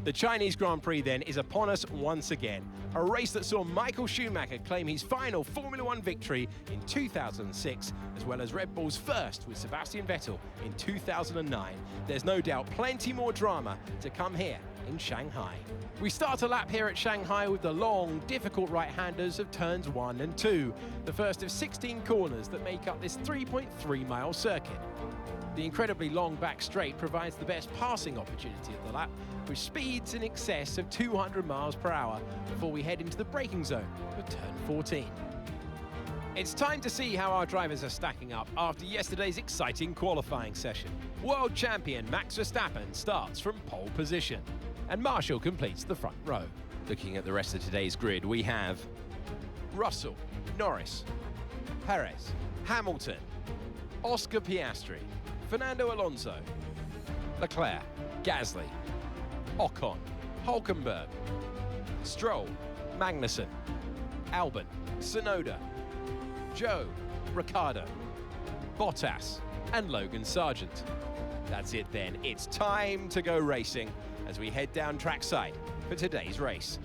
The Chinese Grand Prix then is upon us once again. A race that saw Michael Schumacher claim his final Formula One victory in 2006, as well as Red Bull's first with Sebastian Vettel in 2009. There's no doubt plenty more drama to come here in Shanghai. We start a lap here at Shanghai with the long, difficult right-handers of turns 1 and 2, the first of 16 corners that make up this 3.3-mile circuit. The incredibly long back straight provides the best passing opportunity of the lap, with speeds in excess of 200 miles per hour before we head into the braking zone for turn 14. It's time to see how our drivers are stacking up after yesterday's exciting qualifying session. World champion Max Verstappen starts from pole position, and Marshall completes the front row. Looking at the rest of today's grid, we have Russell, Norris, Perez, Hamilton, Oscar Piastri, Fernando Alonso, Leclerc, Gasly, Ocon, Hülkenberg, Stroll, Magnussen, Albon, Tsunoda, Zhou, Ricciardo, Bottas, and Logan Sargent. That's it then, it's time to go racing as we head down trackside for today's race.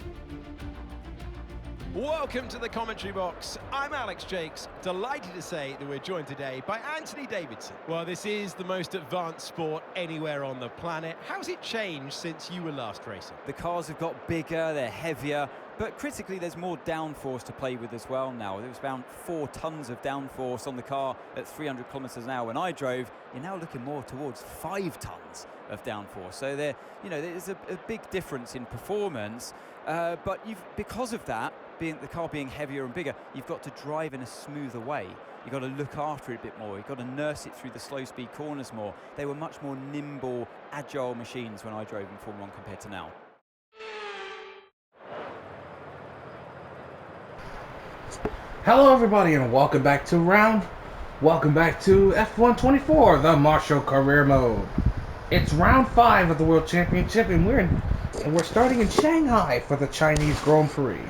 Welcome to the commentary box. I'm Alex Jakes, delighted to say that we're joined today by Anthony Davidson. Well, this is the most advanced sport anywhere on the planet. How's it changed since you were last racing? The cars have got bigger, they're heavier, but critically there's more downforce to play with as well now. There was around 4 tons of downforce on the car at 300 kilometers an hour when I drove. You're now looking more towards 5 tons of downforce. So there's a big difference in performance, but because of that, the car being heavier and bigger, you've got to drive in a smoother way. You've got to look after it a bit more. You've got to nurse it through the slow speed corners more. They were much more nimble, agile machines when I drove in Formula 1 compared to now. Hello everybody and welcome back to F124, the Marshall Career Mode. It's round 5 of the World Championship and we're starting in Shanghai for the Chinese Grand Prix.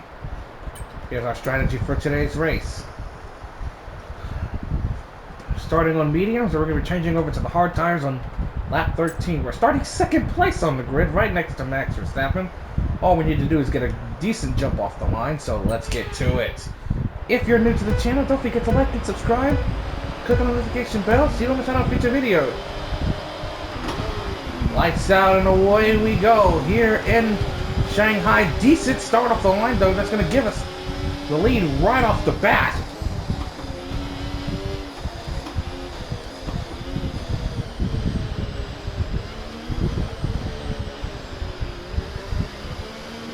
Here's our strategy for today's race. Starting on mediums, we're going to be changing over to the hard tires on lap 13. We're starting second place on the grid, right next to Max Verstappen. All we need to do is get a decent jump off the line, so let's get to it. If you're new to the channel, don't forget to like and subscribe. Click on the notification bell so you don't miss out on future videos. Lights out and away we go here in Shanghai. Decent start off the line though, that's going to give us the lead right off the bat.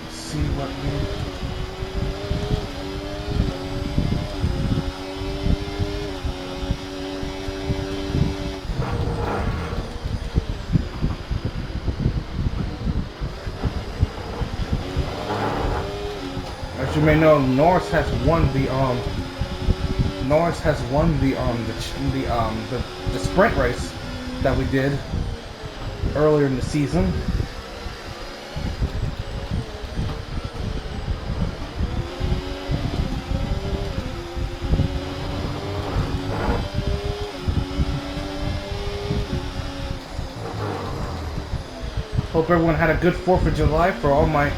Let's see what As you may know, Norris has won the sprint race that we did earlier in the season. Hope everyone had a good 4th of July for all my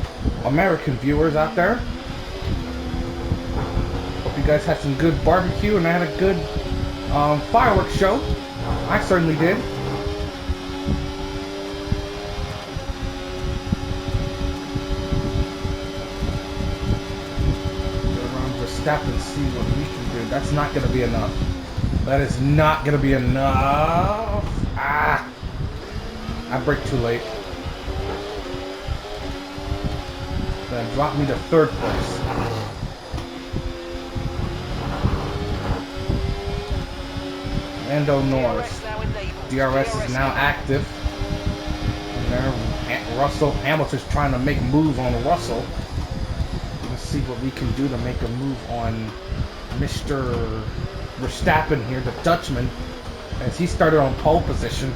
American viewers out there. Hope you guys had some good barbecue and I had a good fireworks show. I certainly did. Go around Verstappen, see what we can do. That's not going to be enough. That is not going to be enough. I braked too late. That dropped me to 3rd place. Lando Norris. DRS is now active. And there, Hamilton's trying to make a move on Russell. Let's see what we can do to make a move on Mr. Verstappen here, the Dutchman, as he started on pole position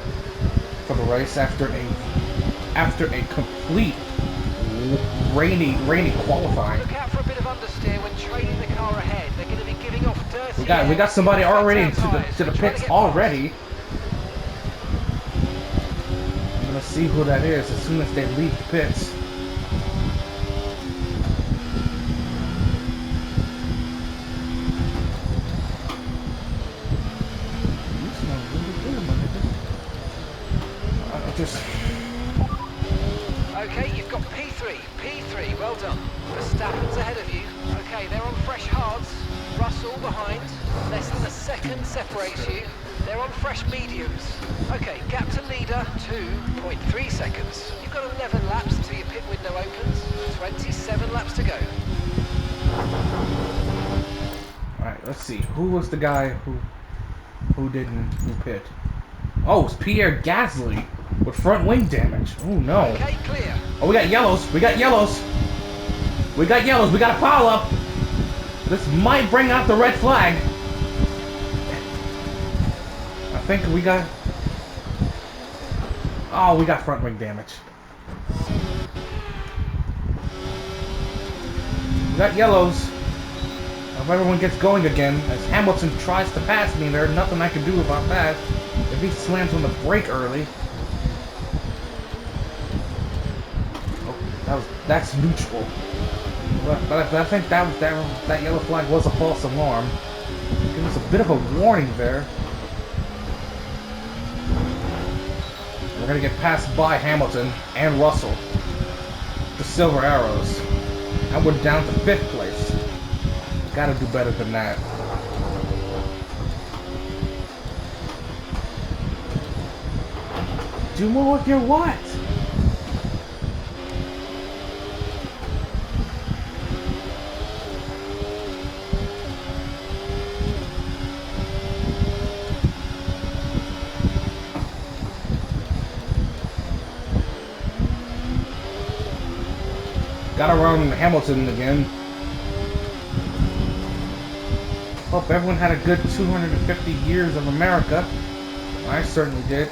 for the race after a complete rainy qualifying. Look out for a bit of understeer when trailing the car ahead. They're going to be giving off dirty We got somebody already to the pits already. I'm gonna see who that is as soon as they leave the pits. You smell really good, my nigga. Just... Okay, you've got P3. P3, well done. Verstappen's ahead of you. Okay, they're on fresh hards. Russell behind. Less than a second separates you. They're on fresh mediums. Okay, gap to leader, 2.3 seconds. You've got 11 laps until your pit window opens. 27 laps to go. Alright, let's see. Who was the guy who pit? Oh, it's Pierre Gasly with front wing damage. Oh no. Okay, clear. Oh, we got yellows. We got yellows. We got yellows. We got a pile up. This might bring out the red flag. I think we got... Oh, we got front wing damage. We got yellows. If everyone gets going again, as Hamilton tries to pass me, there's nothing I can do about that. If he slams on the brake early... Oh, that's neutral. But I think that yellow flag was a false alarm. It was a bit of a warning there. We're gonna get passed by Hamilton and Russell. The silver arrows. And we're down to 5th place. Gotta do better than that. Do more with your what? Got around Hamilton again. Hope everyone had a good 250 years of America. I certainly did.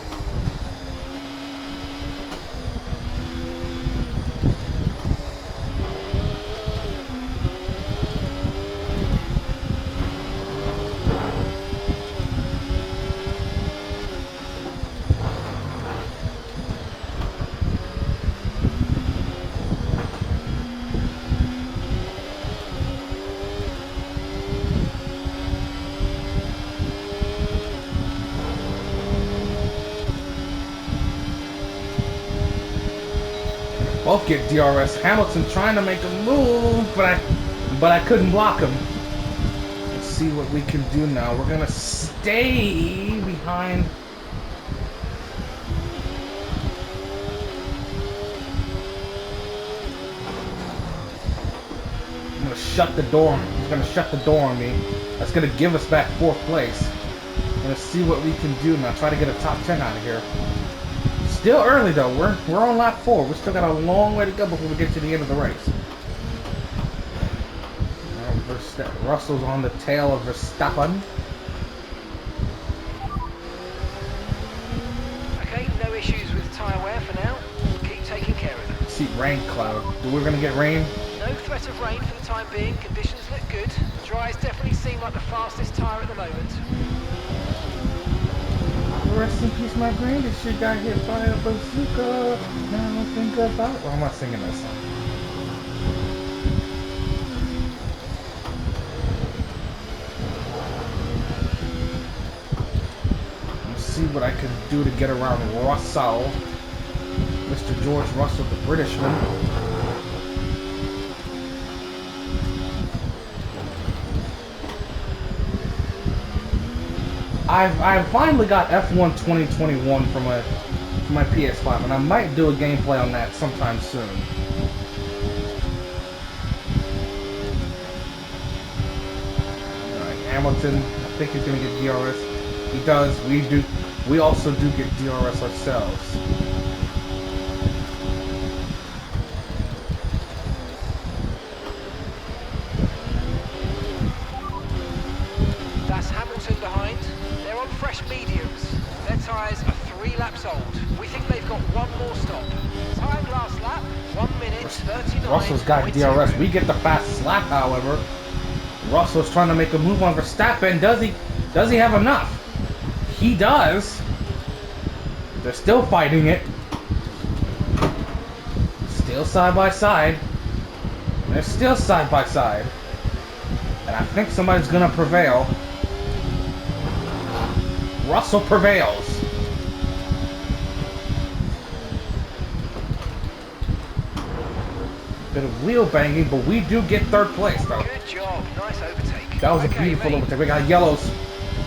Both get DRS. Hamilton trying to make a move, but I couldn't block him. Let's see what we can do now. We're gonna stay behind. I'm gonna shut the door. He's gonna shut the door on me. That's gonna give us back 4th place. I'm gonna see what we can do now. Try to get a top 10 out of here. Still early though. We're on lap 4. We still got a long way to go before we get to the end of the race. Russell's on the tail of Verstappen. Okay, no issues with tyre wear for now. Keep taking care of them. See, rain cloud. We're gonna get rain. No threat of rain for the time being. Conditions look good. Dries definitely seem like the fastest tyre at the moment. Rest in peace, my granddad. She got hit by a bazooka. Now I think about it. Well, I'm not singing that song. Let's see what I can do to get around Russell. Mr. George Russell, the Britishman. I finally got F1 2021 for my PS5, and I might do a gameplay on that sometime soon. Alright, Hamilton, I think he's gonna get DRS. He does. We also do get DRS ourselves. That's Hamilton behind. They're on fresh mediums. Their tyres are 3 laps old. We think they've got one more stop. Time last lap, 1 minute 39. Russell's got DRS. We get the fastest lap, however. Russell's trying to make a move on Verstappen. Does he have enough? He does. They're still fighting it. Still side by side. They're still side by side. And I think somebody's gonna prevail. Russell prevails. Bit of wheel banging, but we do get third place though. Good job, nice overtake. That was a Okay, beautiful mate. overtake. We got yellows.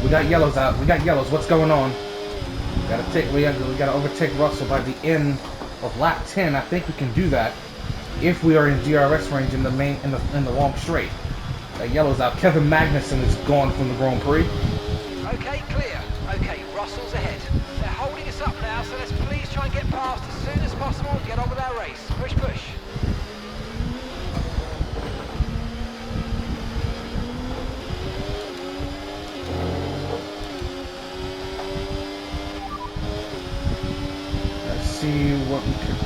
We got yellows out. We got yellows. What's going on? We gotta overtake Russell by the end of lap 10. I think we can do that if we are in DRS range in the long straight. That yellow's out. Kevin Magnussen is gone from the Grand Prix. Okay, clear. Okay, Russell's ahead. They're holding us up now, so let's please try and get past as soon as possible and get on with our race. Push, push. Let's see what we can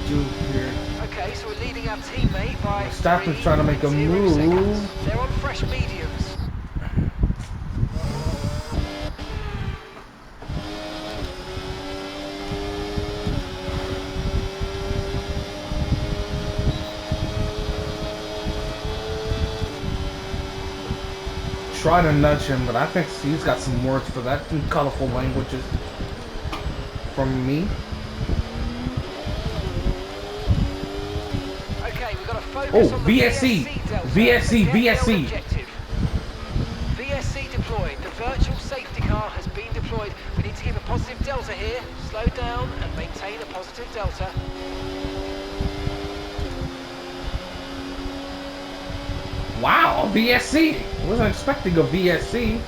do here. Okay, so we're leading our teammate by Verstappen's trying to make a 3.0 move. seconds. They're on fresh mediums. Try to nudge him, but I think he's got some words for that in colorful languages from me. Okay, we've got to focus Oh, on the VSC. delta. VSC, Forget the old VSC. objective. VSC deployed. The virtual safety car has been deployed. We need to keep a positive delta here. Slow down and maintain a positive delta. Wow, a VSC. Wasn't expecting a VSC.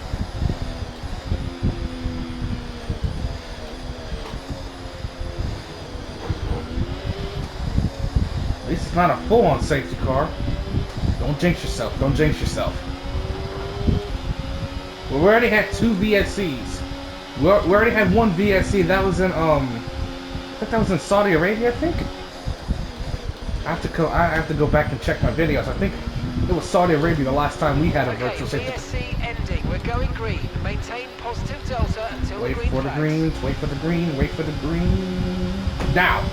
At least it's not a full-on safety car. Don't jinx yourself. Don't jinx yourself. Well, we already had 2 VSCs. We already had 1 VSC. That was in I think that was in Saudi Arabia. I think. I have to go back and check my videos. I think it was Saudi Arabia the last time we had a virtual safety. VSC ending. We're going green. Maintain positive delta until Wait the green for the flags. greens. Wait for the green. Wait for the green. Now.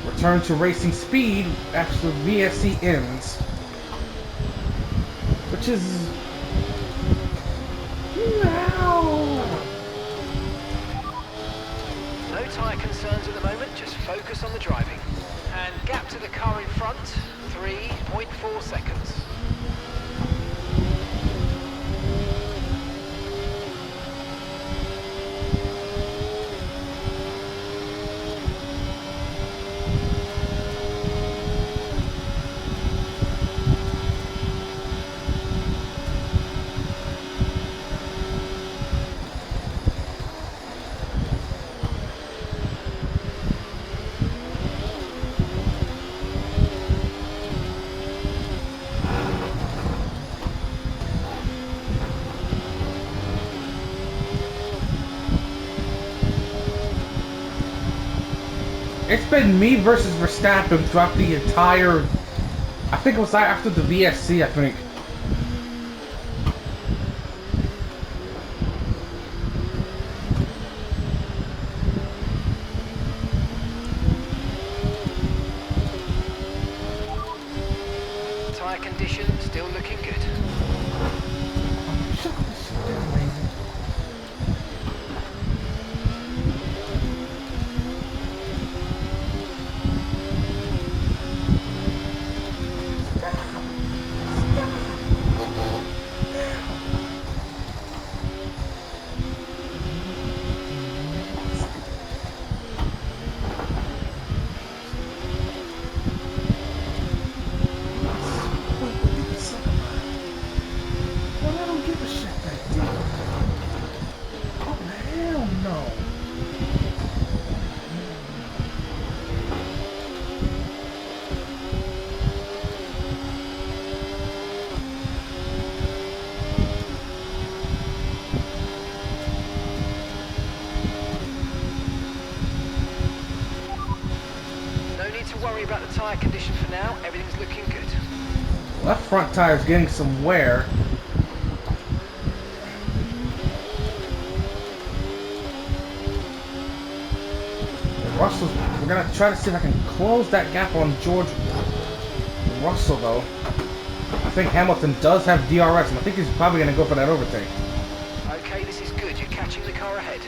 Return to racing speed after VSC ends, which is No tyre concerns at the moment, just focus on the driving. And gap to the car in front, 3.4 seconds. It's been me versus Verstappen throughout the entire. I think it was after the VSC. I think. Tyre condition still looking good. Shut this shit down, man. Well, I don't give a shit that deep. Oh, hell no. No need to worry about the tyre condition for now, everything's looking good. Left front tire's getting some wear. Russell, we're gonna try to see if I can close that gap on George Russell though. I think Hamilton does have DRS, and I think he's probably gonna go for that overtake. Okay, this is good. You're catching the car ahead.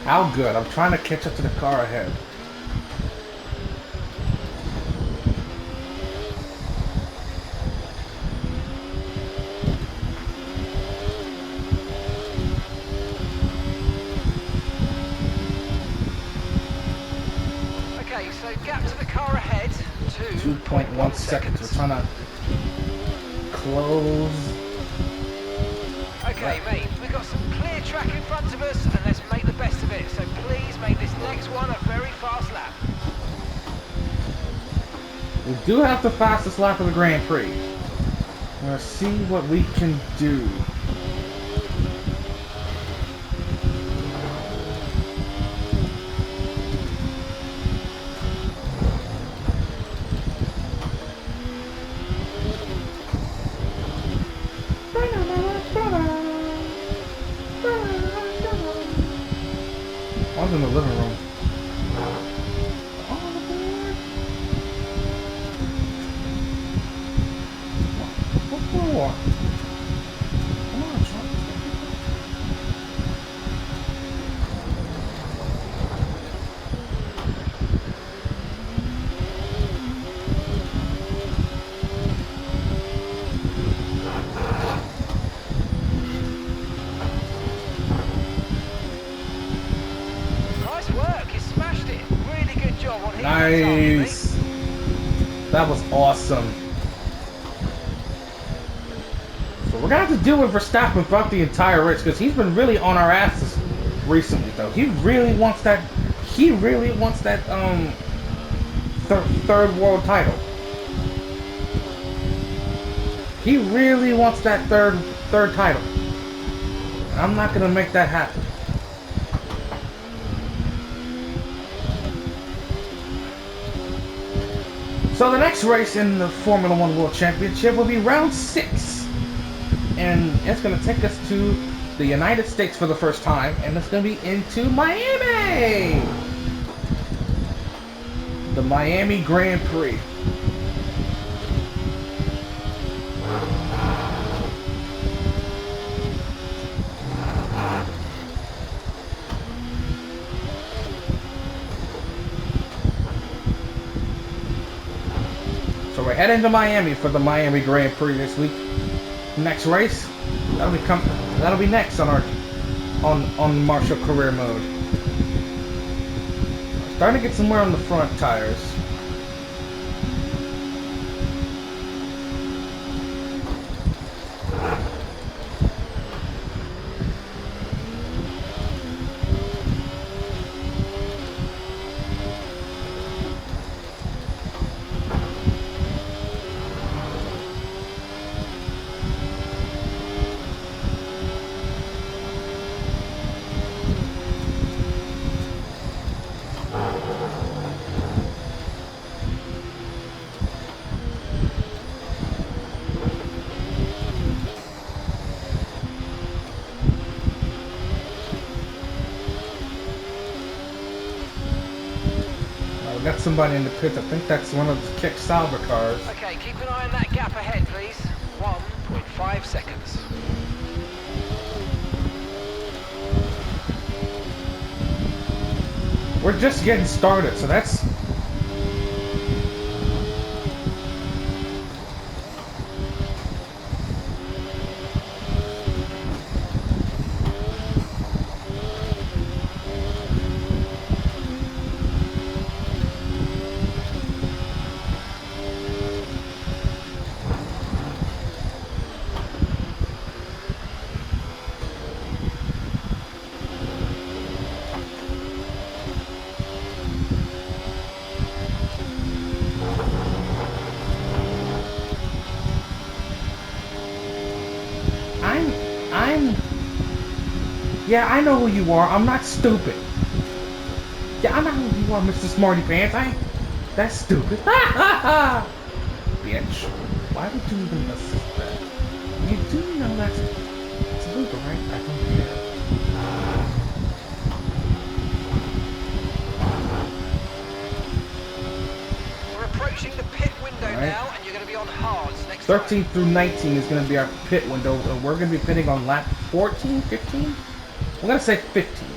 How good? I'm trying to catch up to the car ahead. Okay, so gap to the car ahead, 2.1 seconds. We're trying to close. Okay, mate, we've got some clear track in front of us, and let's make the best of it. So please make this next one a very fast lap. We do have the fastest lap of the Grand Prix. Let's see what we can do. I was in the living room. Come on, Sean. Nice work, you smashed it. Really good job on hitting Nice. That was awesome. So we're gonna have to deal with Verstappen throughout the entire race because he's been really on our asses recently, though. He really wants that. He really wants that third world title. He really wants that third title. I'm not gonna make that happen. So the next race in the Formula 1 World Championship will be round 6. And it's going to take us to the United States for the first time. And it's going to be into Miami! The Miami Grand Prix. So we're heading to Miami for the Miami Grand Prix this week. Next race, that'll be next on our on Marshall career mode. Starting to get some wear on the front tires. Got somebody in the pits. I think that's one of the Kick Sauber cars. Okay, keep an eye on that gap ahead, please. 1.5 seconds. We're just getting started, so that's... Yeah, I know who you are. I'm not stupid. Yeah, I know who you are, Mr. Smarty Pants. That's stupid. Ha ha ha! Bitch. Why would you even assist that? You do know that's illegal, right? I don't care. 13 through 19 is going to be our pit window, and we're going to be pitting on lap 14, 15? I'm going to say 15.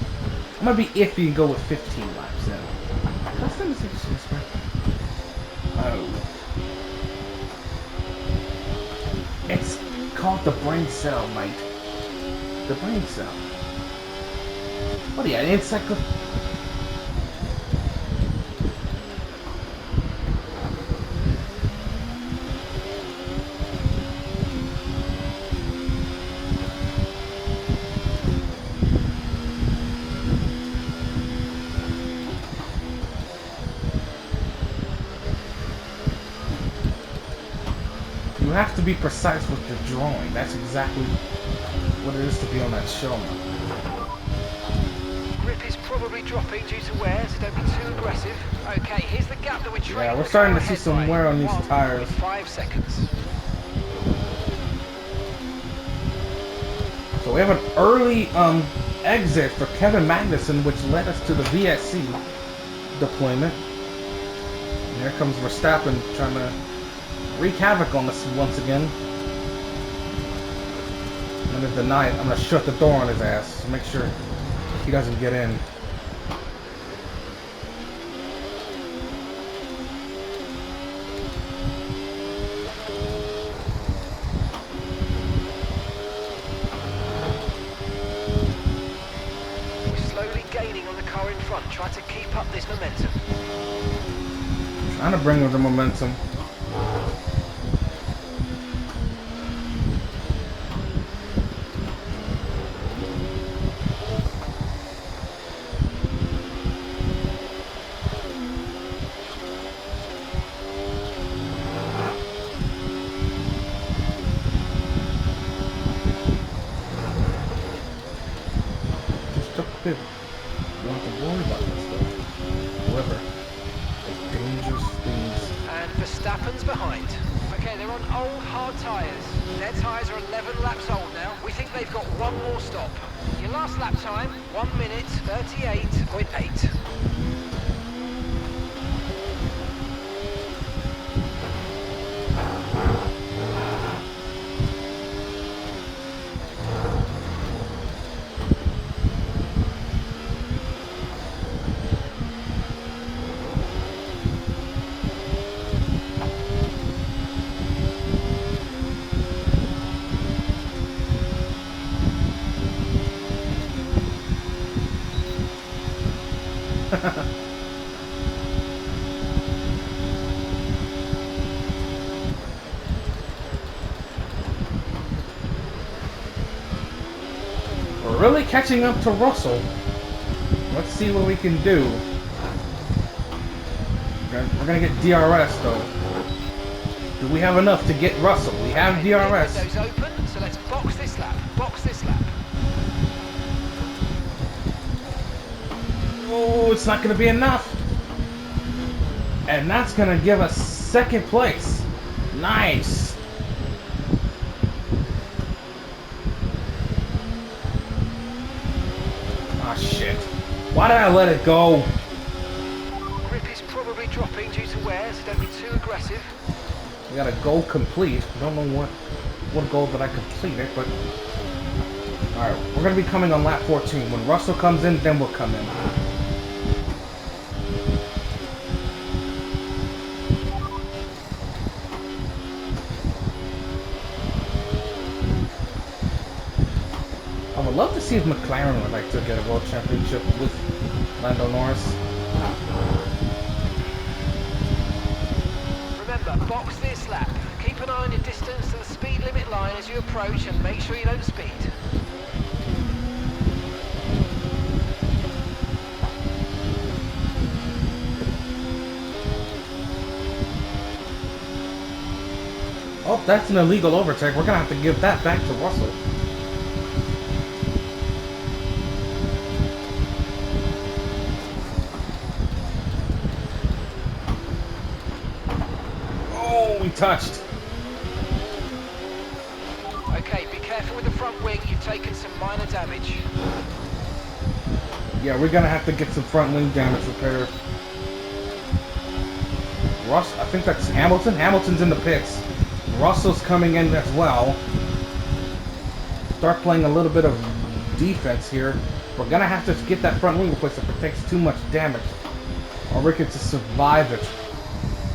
I'm going to be iffy and go with 15 laps then. Oh. It's called the brain cell, mate. The brain cell. What are you, an encyclopedia? You have to be precise with the drawing. That's exactly what it is to be on that show. Grip is probably dropping due to wear, so don't be too aggressive. Okay, here's the gap that we're trailing. Yeah, we're starting to see some wear on these tires. 5 seconds. So we have an early exit for Kevin Magnussen, which led us to the VSC deployment. And here comes Verstappen trying to wreak havoc on us once again. I'm gonna deny it. I'm gonna shut the door on his ass to make sure he doesn't get in. We're slowly gaining on the car in front. Try to keep up this momentum. Trying to bring the momentum. You don't have to worry about this stuff. However, it's dangerous things. And Verstappen's behind. Okay, they're on old hard tyres. Their tyres are 11 laps old now. We think they've got one more stop. Your last lap time, 1 minute 38.8. We're really catching up to Russell. Let's see what we can do. We're gonna get DRS though. Do we have enough to get Russell? We have DRS. Windows open, so let's box this lap. Box this lap. Oh, it's not gonna be enough. And that's gonna give us second place. Nice. Ah, shit. Why did I let it go? Grip is probably dropping due to wear, so don't be too aggressive. We got a goal complete. Don't know what goal that I completed, but alright, we're gonna be coming on lap 14. When Russell comes in, then we'll come in. I would love to see if McLaren would like to get a world championship with Lando Norris. Remember, box this lap. Keep an eye on your distance to the speed limit line as you approach and make sure you don't speed. Oh, that's an illegal overtake. We're gonna have to give that back to Russell. Oh, we touched. Okay, be careful with the front wing. You've taken some minor damage. Yeah, we're gonna have to get some front wing damage repaired. Russ, I think that's Hamilton. Hamilton's in the pits. Russell's coming in as well. Start playing a little bit of defense here. We're gonna have to get that front wing replaced if it takes too much damage, or we can just survive it.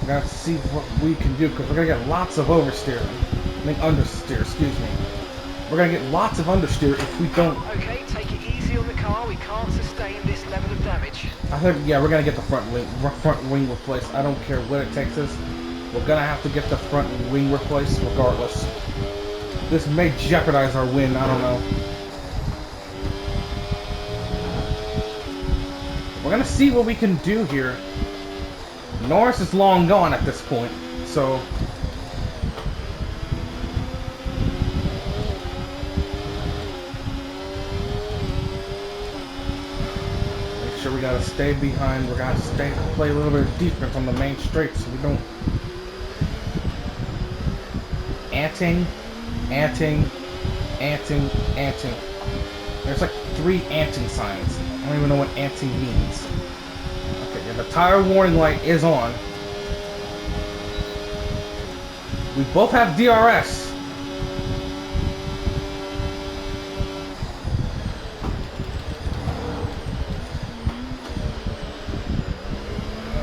We're gonna have to see what we can do because we're gonna get lots of oversteer. I mean understeer, excuse me. We're gonna get lots of understeer if we don't. Okay, take it easy on the car. We can't sustain this level of damage. I think, yeah, we're gonna get the front wing replaced. I don't care what it takes us. We're gonna have to get the front wing replaced regardless. This may jeopardize our win. I don't know. We're gonna see what we can do here. Norris is long gone at this point, so make sure we gotta stay behind. We're gonna play a little bit of defense on the main straight so we don't anting. There's like 3 anting signs. I don't even know what anting means. Okay, yeah, the tire warning light is on. We both have DRS.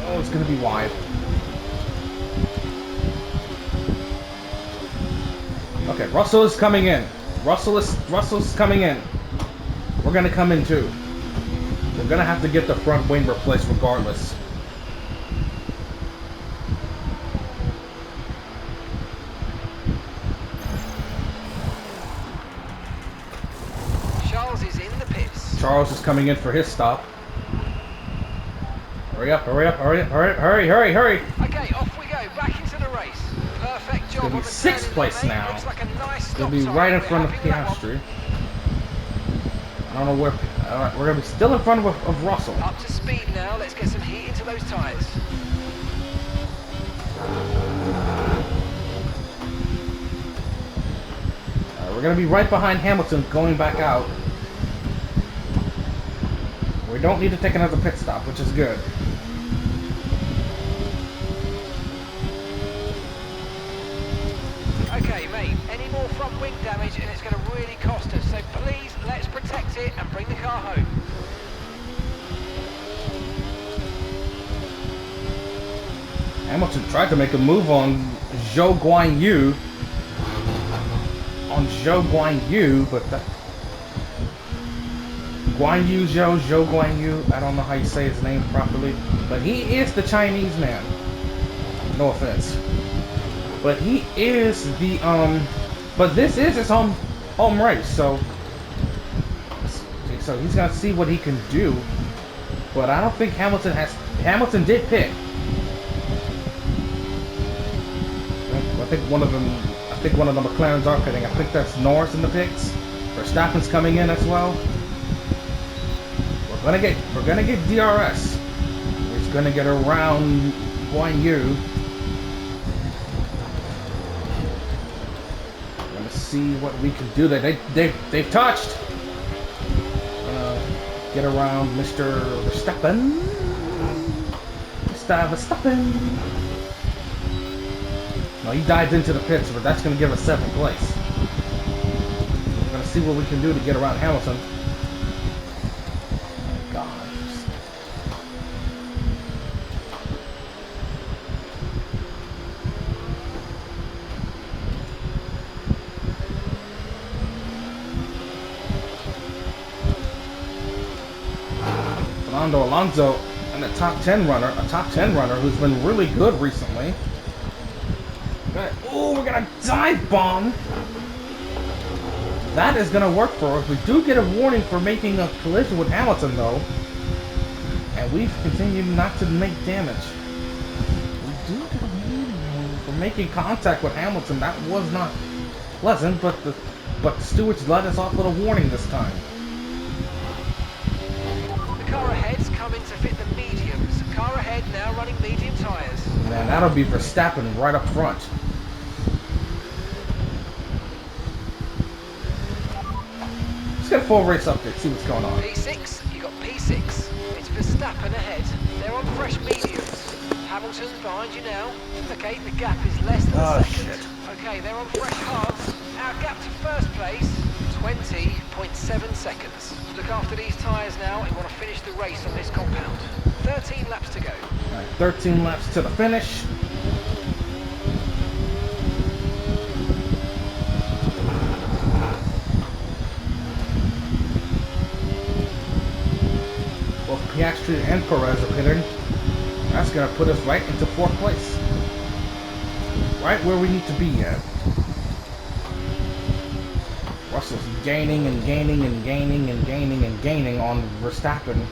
Oh, it's gonna be wide. Okay, Russell is coming in. Russell's coming in. We're gonna come in too. We're gonna have to get the front wing replaced regardless. Charles is in the pits. Charles is coming in for his stop. Hurry up, hurry up, hurry up, hurry. Okay, off we go, back into the race. Perfect job on the 6th place now. Looks like a nice It'll be right in front of Piastri. I don't know where. We're gonna be still in front of Russell. Up to speed now. Let's get some heat into those tyres. We're gonna be right behind Hamilton going back out. We don't need to take another pit stop, which is good. Okay, mate. Any more front wing damage, and it's going to really cost us. So please, let's protect it and bring the car home. Hamilton tried to make a move on Zhou Guanyu. But that Zhou Guanyu, I don't know how you say his name properly, but he is the Chinese man. No offense. But he is the but this is his home race, so he's gonna see what he can do. But I don't think Hamilton did pit. I think one of the McLarens are pitting. I think that's Norris in the pits. Verstappen's coming in as well. We're gonna get DRS. He's gonna get around Guan Yu. Gonna see what we can do. They've touched. Get around Mr. Verstappen. Mr. Verstappen. No, he dived into the pits, but that's going to give us 7th place. We're going to see what we can do to get around Hamilton. God. Fernando Alonso and a top 10 runner who's been really good recently. Oh, we're gonna dive bomb. That is gonna work for us. We do get a warning for making a collision with Hamilton, though, and we've continued not to make damage. We do get a warning for making contact with Hamilton. That was not pleasant, but the stewards let us off with a warning this time. The car ahead's coming to fit the mediums. Car ahead now running medium tyres. Man, that'll be Verstappen right up front. Let's get a full race update, see what's going on. P6, you got P6. It's Verstappen ahead. They're on fresh mediums. Hamilton behind you now. Okay, the gap is less than a second. Shit. Okay, they're on fresh hards. Our gap to first place, 20.7 seconds. Look after these tyres now. We want to finish the race on this compound. 13 laps to go. All right, 13 laps to the finish. Both Piastri and Perez are pitting. That's gonna put us right into 4th place. Right where we need to be at. Russell's gaining and gaining and gaining and gaining and gaining on Verstappen.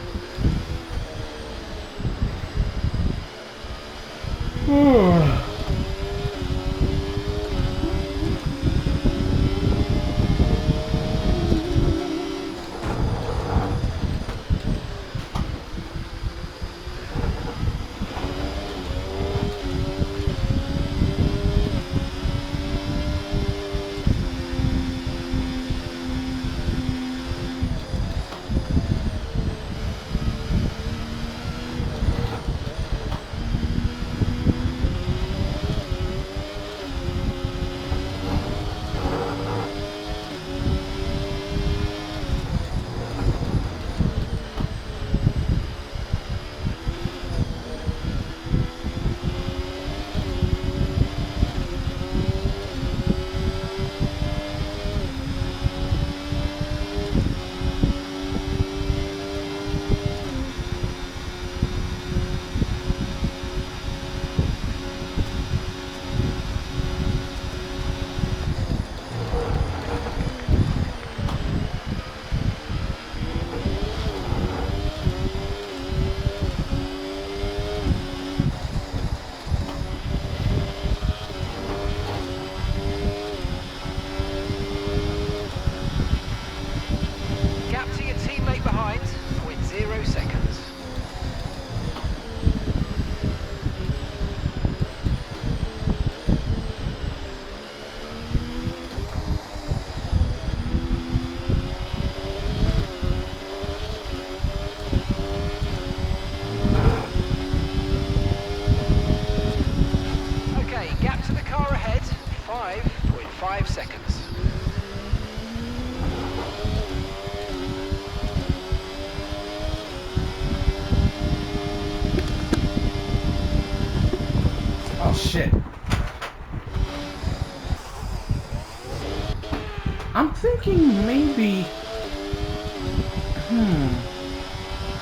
Shit. I'm thinking maybe...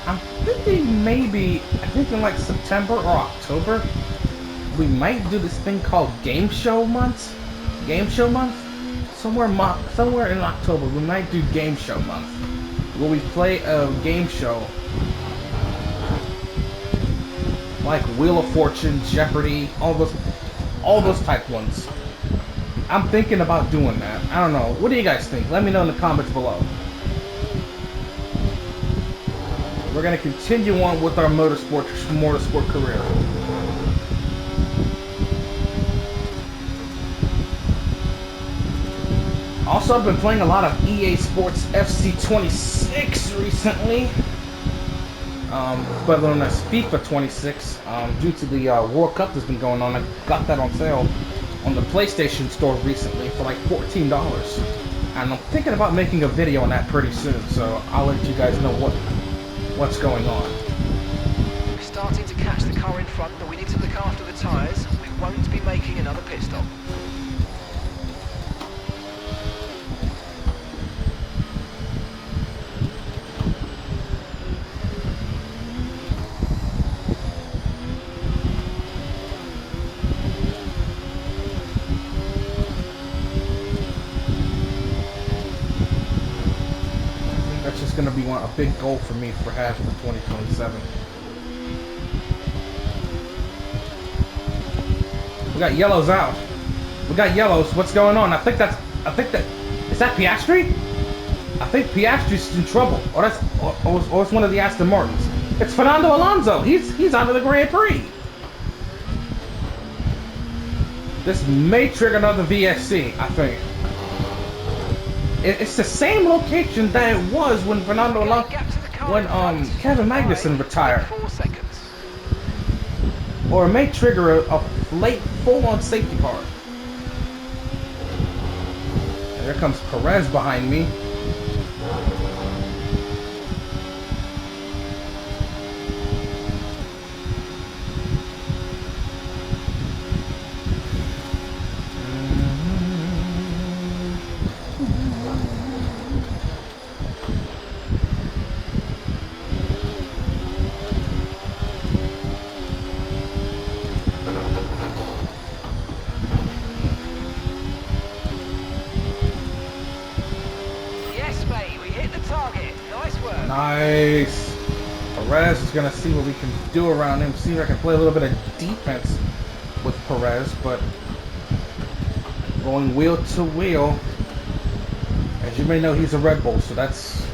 I'm thinking like September or October, we might do this thing called Game Show Month. Somewhere in October, we might do Game Show Month, where we play a game show like Wheel of Fortune, Jeopardy, all those type ones. I'm thinking about doing that. I don't know. What do you guys think? Let me know in the comments below. We're gonna continue on with our motorsport career. Also, I've been playing a lot of EA Sports FC26 recently. Better known as FIFA 26, due to the World Cup that's been going on. I got that on sale on the PlayStation Store recently for like $14. And I'm thinking about making a video on that pretty soon, so I'll let you guys know what's going on. We're starting to catch the car in front, but we need to look after the tyres. We won't be making another pit stop. Going to be a big goal for me for 2027. We got yellows out. We got yellows. What's going on? I think that is that Piastri? I think Piastri's in trouble. Or it's one of the Aston Martins. It's Fernando Alonso. He's out of the Grand Prix. This may trigger another VSC, I think. It's the same location that it was when Fernando Alonso, when Kevin Magnussen retired. or it may trigger a late full-on safety car. And there comes Perez behind me. Nice. Perez is going to see what we can do around him. See if I can play a little bit of defense with Perez, but going wheel to wheel. As you may know, he's a Red Bull, so that's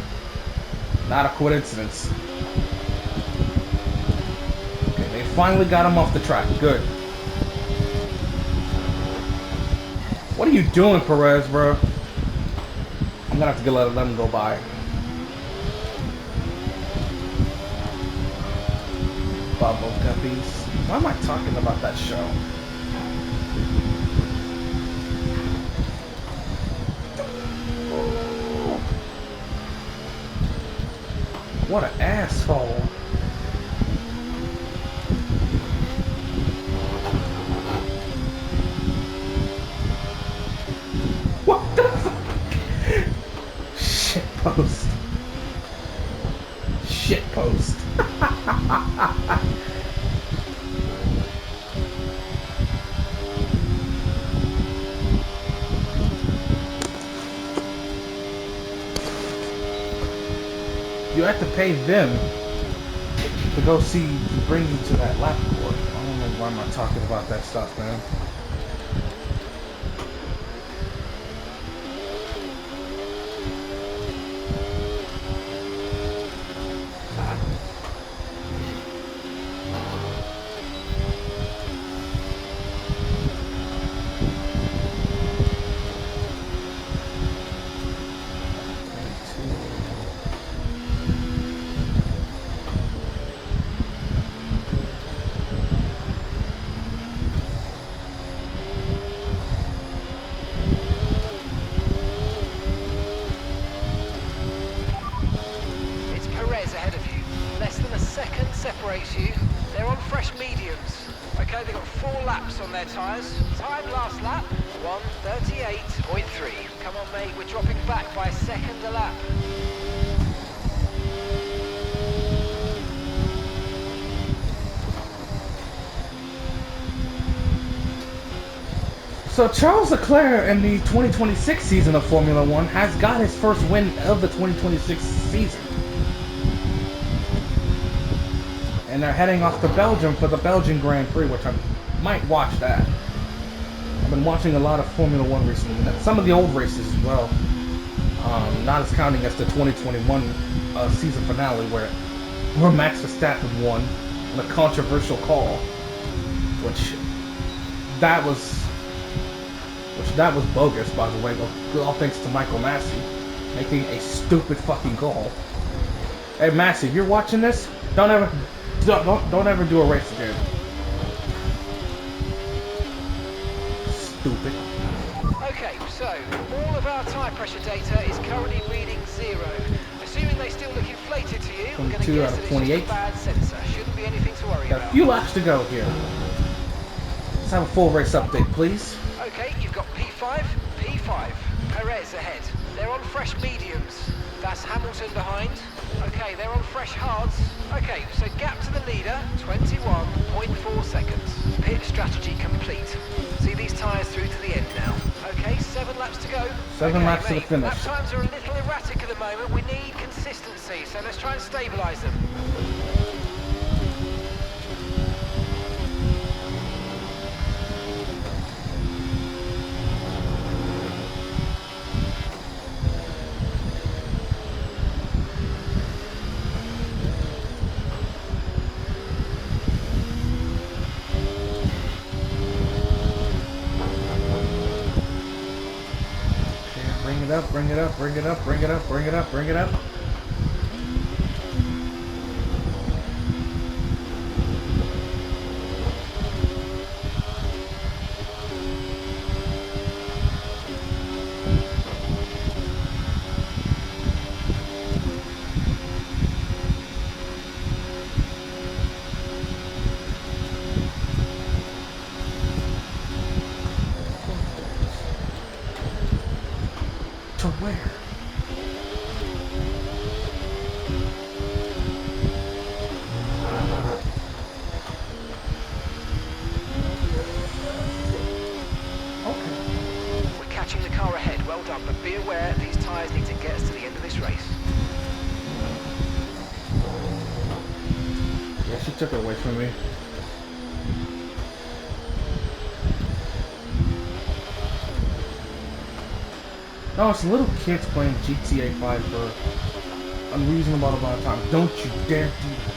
not a coincidence. Okay, they finally got him off the track. Good. What are you doing, Perez, bro? I'm going to have to let him go by. Bubble guppies. Why am I talking about that show? What an asshole. What the fuck? Shit post. Shit post. You have to pay them to go bring you to that lap court. I don't know why I'm not talking about that stuff, man. Separates you. They're on fresh mediums. Okay, they've got 4 laps on their tyres. Time last lap, 1:38.3. Come on, mate, we're dropping back by a second a lap. So Charles Leclerc in the 2026 season of Formula One has got his first win of the 2026 season. And they're heading off to Belgium for the Belgian Grand Prix, which I might watch that. I've been watching a lot of Formula One recently. Some of the old races as well. Not as counting as the 2021 season finale where Max Verstappen won on a controversial call. Which that was bogus, by the way. All thanks to Michael Massey making a stupid fucking call. Hey Massey, if you're watching this, don't ever do a race again. Stupid. Okay, so all of our tyre pressure data is currently reading 0. Assuming they still look inflated to you, we're going to guess that it's just a bad sensor. Shouldn't be anything to worry about. Got a few laps to go here. Let's have a full race update, please. Okay, you've got P5, P5. Perez ahead. They're on fresh mediums. That's Hamilton behind. Okay, they're on fresh hards. Okay, so gap to the leader, 21.4 seconds. Pit strategy complete. See these tyres through to the end now. Okay, 7 laps to go. 7 laps to the finish. Lap times are a little erratic at the moment. We need consistency, so let's try and stabilise them. Bring it up, bring it up, bring it up, bring it up, bring it up, bring it up. took it away from me. No, it's little kids playing GTA 5 for unreasonable amount of time. Don't you dare do that.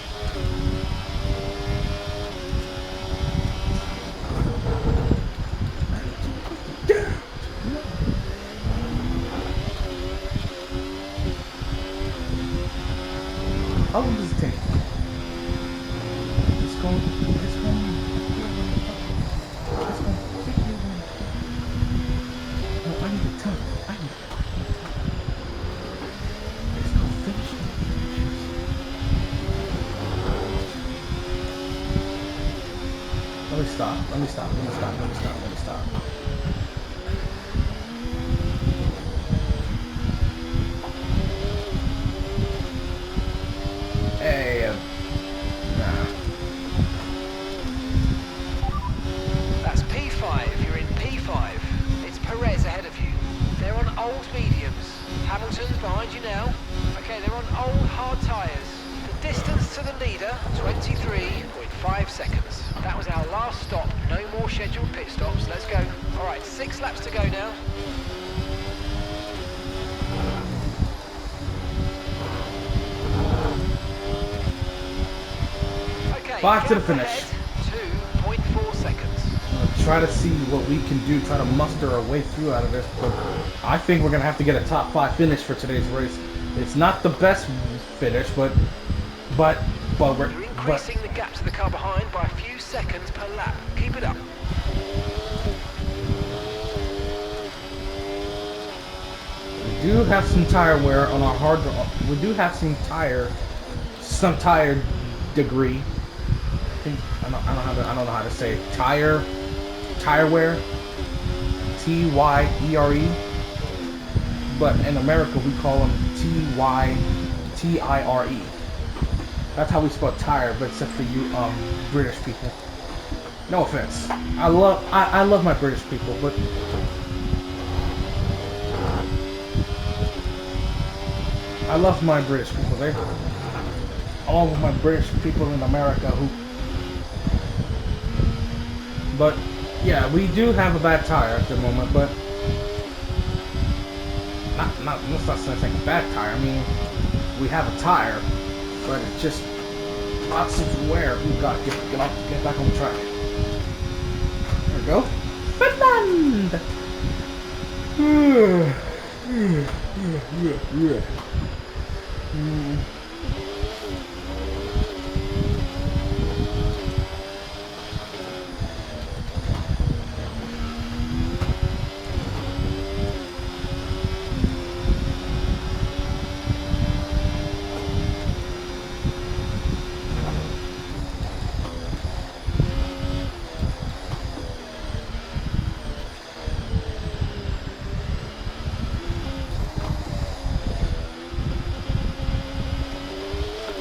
How long does it take? It's going. No, I need the time. Let's go finish it. Let me stop. Hey, nah. That's P5, you're in P5. It's Perez ahead of you. They're on old mediums. Hamilton's behind you now. Okay, they're on old hard tyres. The distance to the leader, 23.5 seconds. That was our last stop. No more scheduled pit stops. Let's go. All right, 6 laps to go now. Okay, 5 to the gap finish. ahead, 2.4 seconds. Try to see what we can do, try to muster our way through out of this, but I think we're going to have to get a top 5 finish for today's race. It's not the best finish, but we're You're increasing the gap to the car behind by a few seconds per lap. Keep it up. we do have some tire wear on our hard. We do have some tire degree. I think I don't know how to say it. Tire wear. TYERE. But in America we call them TIRE. That's how we spell tire, but except for you British people. No offense. I love my British people, but I love my British people. They all of my British people in America who. But yeah, we do have a bad tire at the moment, but let's not say a bad tire. I mean, we have a tire, but it's just lots of wear. We gotta get back on the track. There we go. Fernand.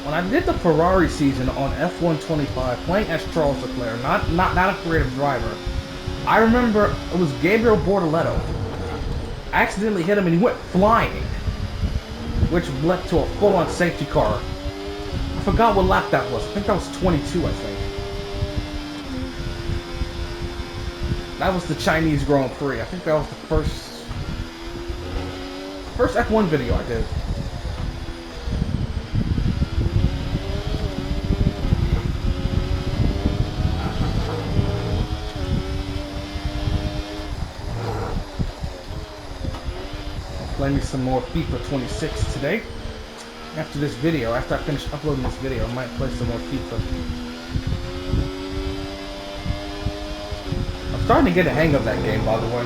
When I did the Ferrari season on F125, playing as Charles Leclerc, not a creative driver, I remember it was Gabriel Bortoletto. I accidentally hit him and he went flying, which led to a full-on safety car. I forgot what lap that was. I think that was 22, I think. That was the Chinese Grand Prix. I think that was the first F1 video I did. Play me some more FIFA 26 today. After this video, after I finish uploading this video, I might play some more FIFA. I'm starting to get a hang of that game, by the way.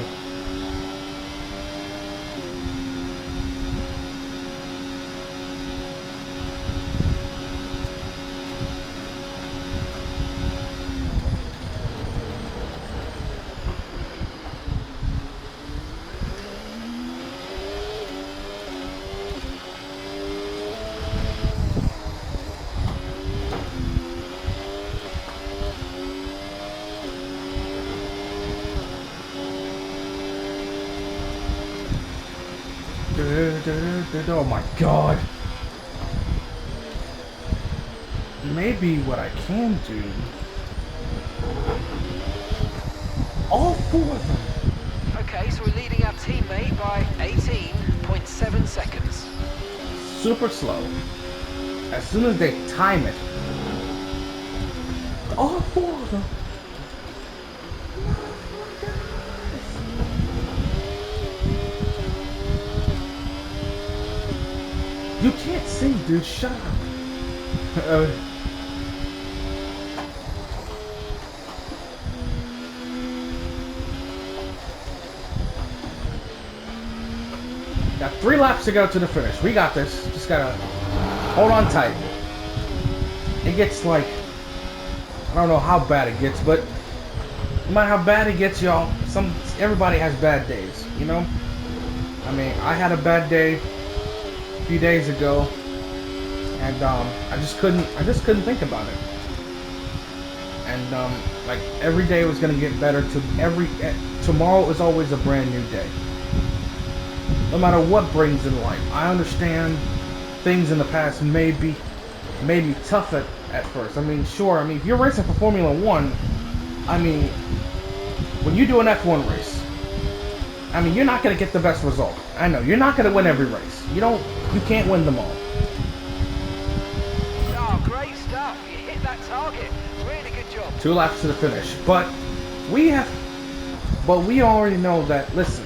Oh my god. maybe what I can do, all 4 of them. Okay, so we're leading our teammate by 18.7 seconds. Super slow. As soon as they time it, all 4 of them. You can't sing, dude. Shut up. Got 3 laps to go to the finish. We got this. Just gotta hold on tight. It gets like, I don't know how bad it gets, but no matter how bad it gets, y'all, everybody has bad days, you know? I mean, I had a bad day a few days ago, and I just couldn't think about it. And like every day was gonna get better. Tomorrow is always a brand new day. No matter what brings in life. I understand things in the past may be tough at first. I mean, sure. I mean, if you're racing for Formula 1, I mean, when you do an F1 race, I mean, you're not going to get the best result. I know. You're not going to win every race. You can't win them all. Oh, great stuff. You hit that target. Really good job. 2 laps to the finish. But we already know that, listen,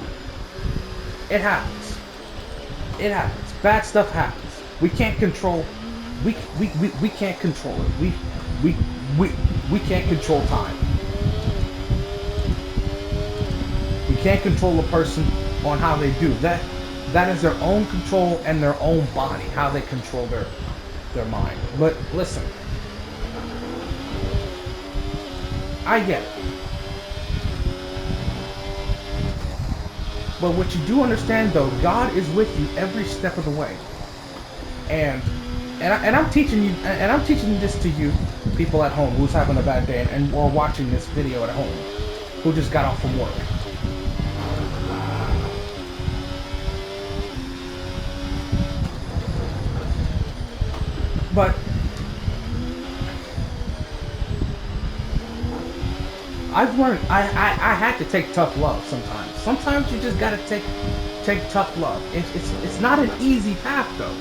it happens. It happens. Bad stuff happens. We can't control. We can't control it. We can't control time. We can't control a person on how they do that. That is their own control and their own body, how they control their mind. But listen, I get it. But what you do understand, though, God is with you every step of the way, and I'm teaching you, and I'm teaching this to you, people at home who's having a bad day and or watching this video at home, who just got off from work. But I've learned I had to take tough love sometimes. Sometimes you just gotta take tough love. It's not an easy path though.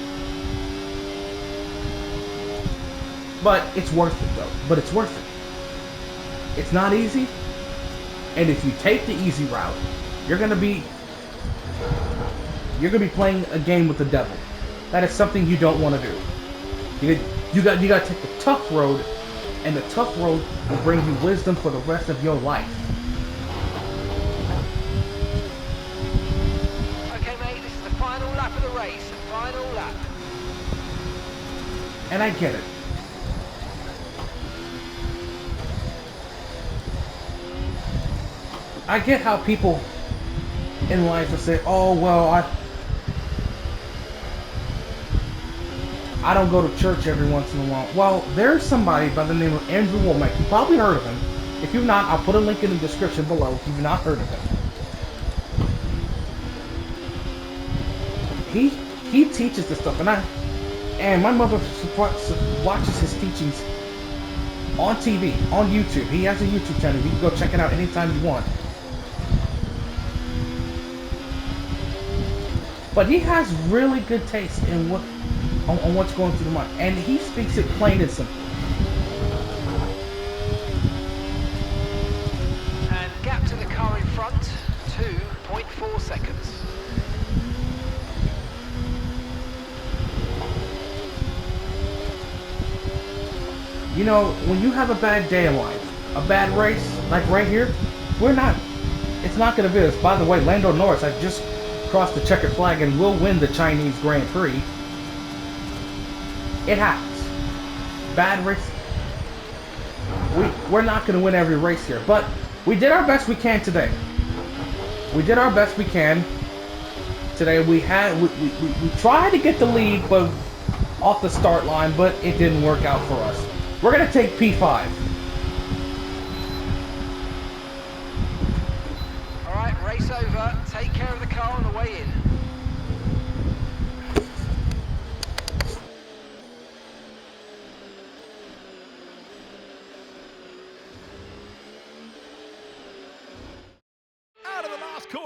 But it's worth it though. But it's worth it. It's not easy. And if you take the easy route, you're gonna be playing a game with the devil. That is something you don't want to do. You got to take the tough road, and the tough road will bring you wisdom for the rest of your life. Okay, mate, this is the final lap of the race. Final lap. And I get it. I get how people in life will say, "Oh well, I don't go to church every once in a while." Well, there's somebody by the name of Andrew Womack. You probably heard of him. If you've not, I'll put a link in the description below if you've not heard of him. He teaches this stuff, and my mother watches his teachings on TV, on YouTube. He has a YouTube channel. You can go check it out anytime you want. But he has really good taste in on what's going through the mind, and he speaks it plain and simple. And gap to the car in front, 2.4 seconds. You know, when you have a bad day in life, a bad race, like right here, it's not going to be this. By the way, Lando Norris has just crossed the checkered flag and will win the Chinese Grand Prix. It happens. Bad race. We're not going to win every race here, but we did our best we can today. We did our best we can today. We tried to get the lead, but off the start line, but it didn't work out for us. We're going to take P5. All right, race over. Take care of the car on the way in.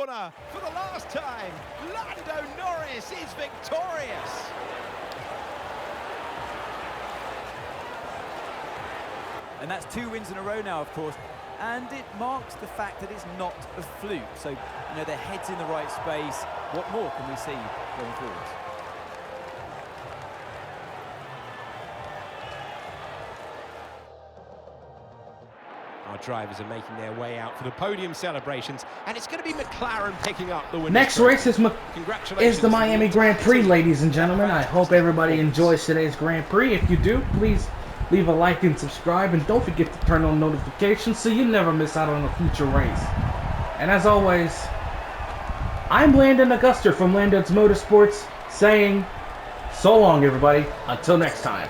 corner for the last time. Lando Norris is victorious. And that's 2 wins in a row now, of course. And it marks the fact that it's not a fluke. So, you know, their head's in the right space. What more can we see going forward? Our drivers are making their way out for the podium celebrations, and it's going to be McLaren picking up the winner's Next trophy. race is Congratulations the Miami Grand Prix, team. ladies and gentlemen. I hope everybody enjoys today's Grand Prix. If you do, please leave a like and subscribe, and don't forget to turn on notifications so you never miss out on a future race. And as always, I'm Landon Auguster from Landon's Motorsports saying so long, everybody. Until next time.